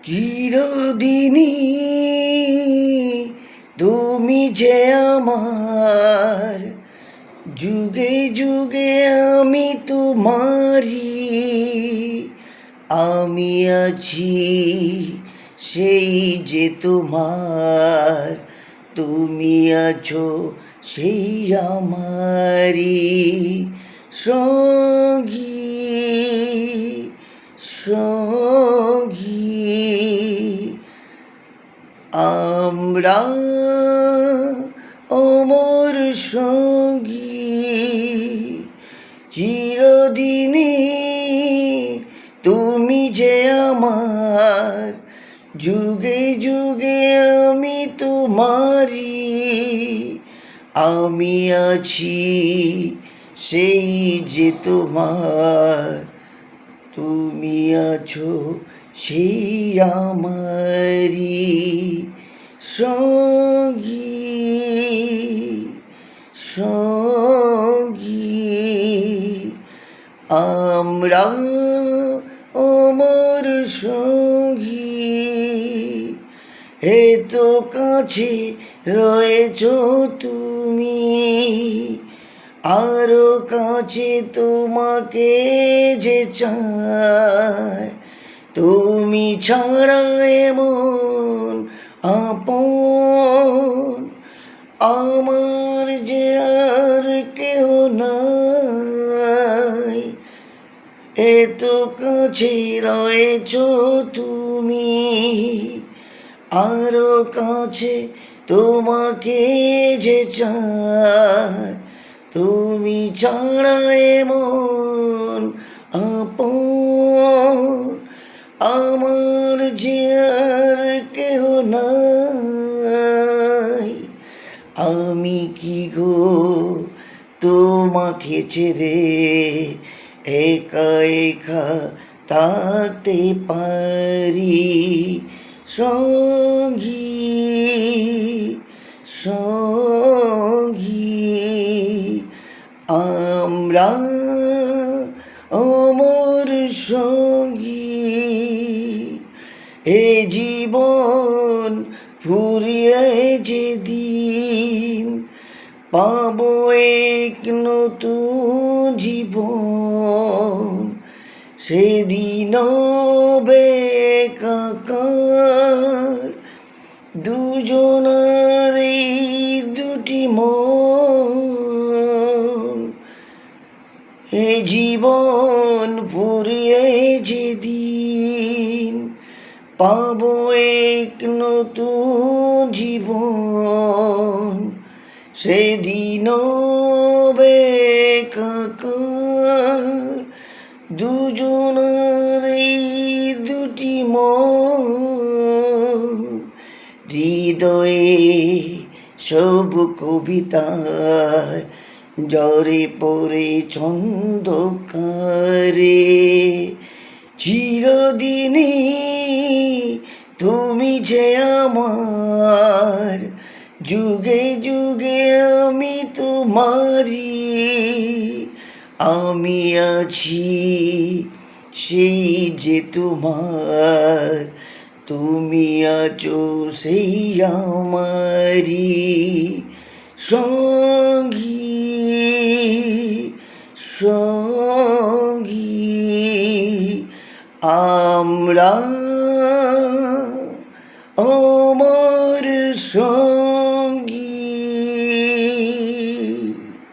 চিরদিনই তুমি যে আমার, যুগে যুগে আমি তোমারি। আমি আছি সেই যে তোমার, তুমি আছো সেই আমারি সঙ্গী সঙ্গী। আমরা অমর সঙ্গী, চিরদিনই তুমি যে আমার, যুগে যুগে আমি তোমারি। আমি আছি সেই যে তোমার, তুমি আছো সেই আমারি সঙ্গী সঙ্গী। আমরা অমর সঙ্গী, এত কাছে রয়েছো তুমি, আরো কাছে তোমাকে যে চায়। তুমি ছাড়া এমন আপন আমার যে আর কেউ নাই। এত কাছে রয়েছো তুমি, আরো কাছে তোমাকে যে চায়। তুমি ছাড়া এমন আপন আমার যে আর কেউ নাই। আমি কি গো তোমাকে ছেড়ে একা একা থাকতে পারি সঙ্গী সঙ্গী। আমরা অমর সঙ্গী, এ জীবন ফুরিয়ে যেদিন পাবো এক নতুন জীবন, সেদিন বেকার দুজনার এই দুটি মন। এ জীবন ফুরিয়ে যেদিন পাবো এক নতুন জীবন, সেদিন বেকার দুজনার এই দুটি মন। হৃদয়ে সব কবিতায় ঝরে পড়ে ছন্দকারে, চিরদিনই তুমি যে আমার, যুগে যুগে আমি তোমারি। আমি আছি সেই যে তোমার, তুমি আছো সেই আমারি সঙ্গী সঙ্গী। আমরা অমর সঙ্গী।